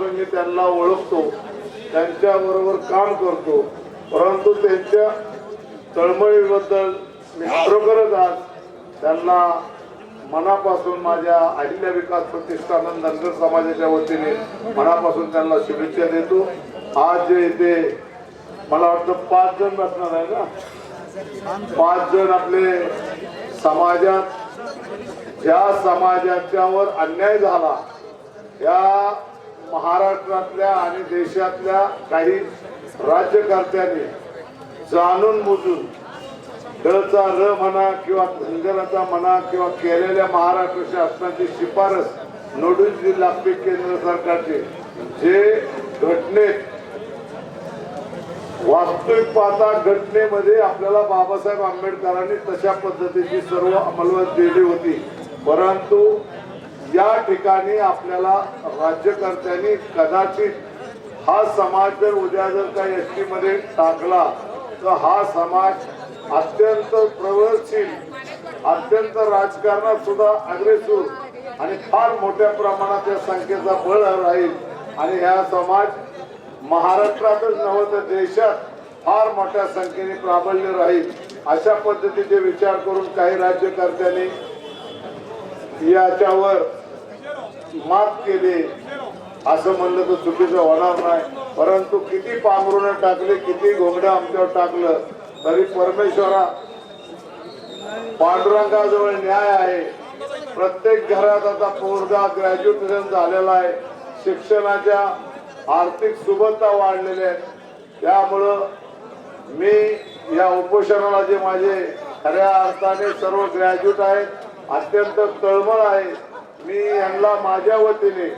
वर्षापासून मी त्यांना ओळखतो, त्यांच्याबरोबर काम करतो, परंतु त्यांच्या तळमळीबद्दल मी खरोखरच आज त्यांना मनापासून माझ्या अहिल्या विकास प्रतिष्ठान धनगर समाजाच्या वतीने मनापासून त्यांना शुभेच्छा देतो। आज जे इथे मला वाटतं 5 जण बसणार आहे ना, 5 जण आपले समाजात ज्या समाजाच्यावर अन्याय झाला या महाराष्ट्रातल्या आणि देशातल्या काही राज्यकर्त्यांनी जाणून बुजून डचा र म्हणा किंवा धनगराचा म्हणा किंवा केलेल्या महाराष्ट्र शासनाची शिफारस नोटीस जी लागते केंद्र सरकारचे, जे घटनेत वास्तविक पाहता घटनेमध्ये आपल्याला बाबासाहेब आंबेडकरांनी तशा पद्धतीची सर्व अंमलबजावणी दिली होती, परंतु या ठिकाणी आपल्याला राज्यकर्त्यांनी कदाचित हा समाज जर उद्या जर काही एसटी मध्ये टाकला तर हा समाज अत्यंत प्रगतशील, अत्यंत राजकारणात सुद्धा अग्रेसर आणि फार मोठ्या प्रमाणात या संख्येचा बळ राहील आणि हा समाज महाराष्ट्रातच नव्हे तर देशात फार मोठ्या संख्येने प्राबल्य राहील अशा पद्धतीचे विचार करून काही राज्यकर्त्यांनी याच्यावर मात केली असं म्हणलं तर चुकीचं होणार नाही, परंतु किती पांघरुण टाकले, किती घोंगडं आमच्यावर टाकलं तरी परमेश्वरा पांडुरंगाजवळ न्याय आहे। प्रत्येक घरात आता पोरगा ग्रॅज्युएशन झालेला आहे, शिक्षणाच्या आर्थिक सुबत्ता वाढलेल्या आहेत, त्यामुळं मी या उपोषणाला जे माझे खऱ्या अर्थाने सर्व ग्रॅज्युएट आहेत, अत्यंत तळमळ आहे, मी यांना माझ्या वतीने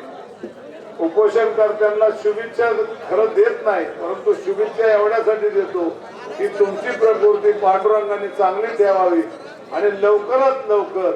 उपोषणकर्त्यांना शुभेच्छा खरं देत नाही, परंतु शुभेच्छा एवढ्यासाठी देतो की तुमची प्रकृती पांडुरंगाने चांगली ठेवावी आणि लवकरात लवकर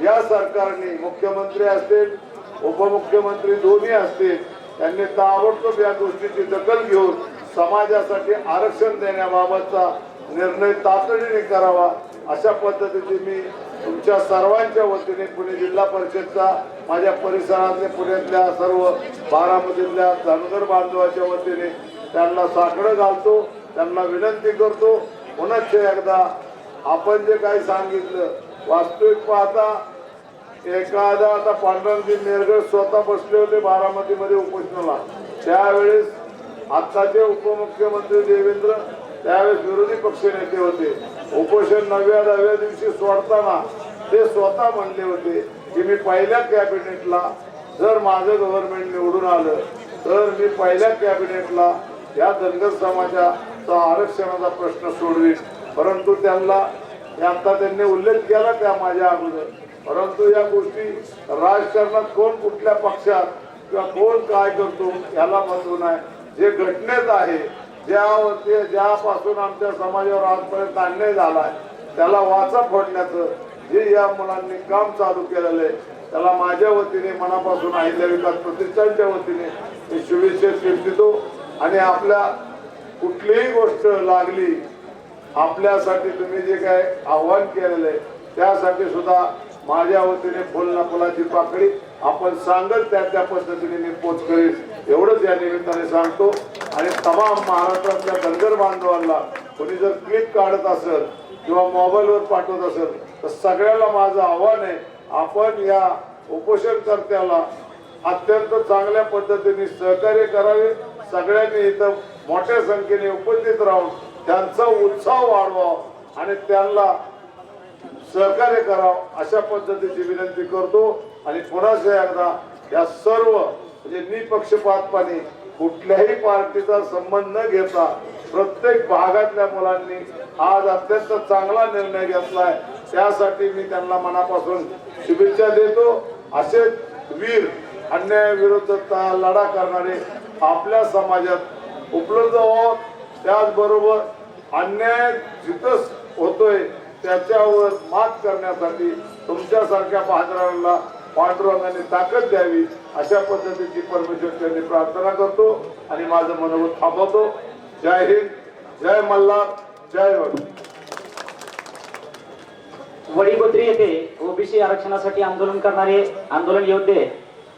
या सरकारने मुख्यमंत्री असतील उपमुख्यमंत्री दोन्ही असतील त्यांनी ताबडतोब या गोष्टीची दखल घेऊन समाजासाठी आरक्षण देण्याबाबतचा निर्णय तातडीने करावा अशा पद्धतीने मी तुमच्या सर्वांच्या वतीने पुणे जिल्हा परिषदचा माझ्या परिसरातल्या पुण्यातल्या सर्व बारामतीतल्या धनगर बांधवाच्या वतीने त्यांना साकडं घालतो, त्यांना विनंती करतो पुनश्च एकदा आपण जे काही सांगितलं वास्तविक पाहता एखादा आता पांडुरंगजी नेरगड स्वतः बसले होते बारामतीमध्ये उपोषणाला, त्यावेळेस आताचे उपमुख्यमंत्री देवेंद्र त्यावेळेस विरोधी पक्ष नेते होते, उपोषण 9व्या दिवशी सोडताना ते स्वतः म्हणले होते की मी पहिल्या कॅबिनेटला जर माझं गव्हर्नमेंट निवडून आलं तर मी पहिल्या कॅबिनेटला या धनगर समाजाचा आरक्षणाचा प्रश्न सोडवीन, परंतु त्यांना आता त्यांनी उल्लेख केला त्या माझ्या अगोदर, परंतु या गोष्टी राजकारणात कोण कुठल्या पक्षात किंवा कोण काय करतो याला महत्व नाही, जे घटनेत आहे ज्यापासून आमच्या समाजावर आजपर्यंत अन्याय झालाय त्याला वाचा फोडण्याचं जे या मुलांनी काम चालू केलेलं आहे त्याला माझ्या वतीने मनापासून अहिल्या विकास प्रतिष्ठानच्या वतीने मी शुभेच्छा देतो आणि आपल्या कुठलीही गोष्ट लागली आपल्यासाठी तुम्ही जे काय आव्हान केलेलं आहे त्यासाठी सुद्धा माझ्या वतीने फुल ना फुलाची पाकळी आपण सांगल त्या पद्धतीने मी पोच करेल एवढंच या निमित्ताने सांगतो आणि तमाम महाराष्ट्रातल्या धनगर बांधवांना कोणी जर क्लिप काढत असेल किंवा मोबाईलवर पाठवत असेल तर सगळ्याला माझं आव्हान आहे, आपण या उपोषणकर्त्याला अत्यंत चांगल्या पद्धतीने सहकार्य करावे, सगळ्यांनी इथं मोठ्या संख्येने उपस्थित राहून त्यांचा उत्साह वाढवा आणि त्यांना सहकार्य करावं अशा पद्धतीची विनंती करतो आणि पुन्हा एकदा या सर्व म्हणजे निपक्षपातपणे कुठल्याही पार्टीचा संबंध न घेता प्रत्येक भागातल्या मुलांनी आज अत्यंत चांगला निर्णय घेतलाय, त्यासाठी मी त्यांना मनापासून शुभेच्छा देतो। असे वीर अन्यायाविरुद्ध लढा करणारे आपल्या समाजात उपलब्ध व्हावं, त्याचबरोबर अन्याय जिथं होतोय त्याच्यावर मात करण्यासाठी तुमच्यासारख्या बहादरांना पांडुरंगाने ताकद द्यावी अशा पद्धतीची परमेश्वराची प्रार्थना करतो आणि माझं मनोगत थांबवतो। जय हिंद, जय मल्हार, जय वड। वडीगोत्री येथे ओबीसी आरक्षणासाठी आंदोलन करणारे आंदोलन योद्धे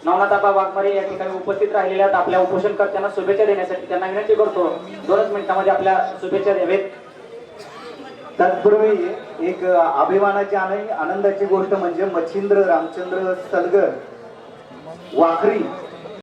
नवनाथ आबा वाघमारे या ठिकाणी उपस्थित राहिलेल्या आहेत. आपल्या उपोषणकर्त्यांना शुभेच्छा देण्यासाठी त्यांना विनंती करतो 2 मिनिटांमध्ये आपल्या शुभेच्छा द्यावेत. तत्पूर्वी एक अभिमानाची आणि आनंदाची गोष्ट म्हणजे मच्छिंद्र रामचंद्र सलगर वाखरी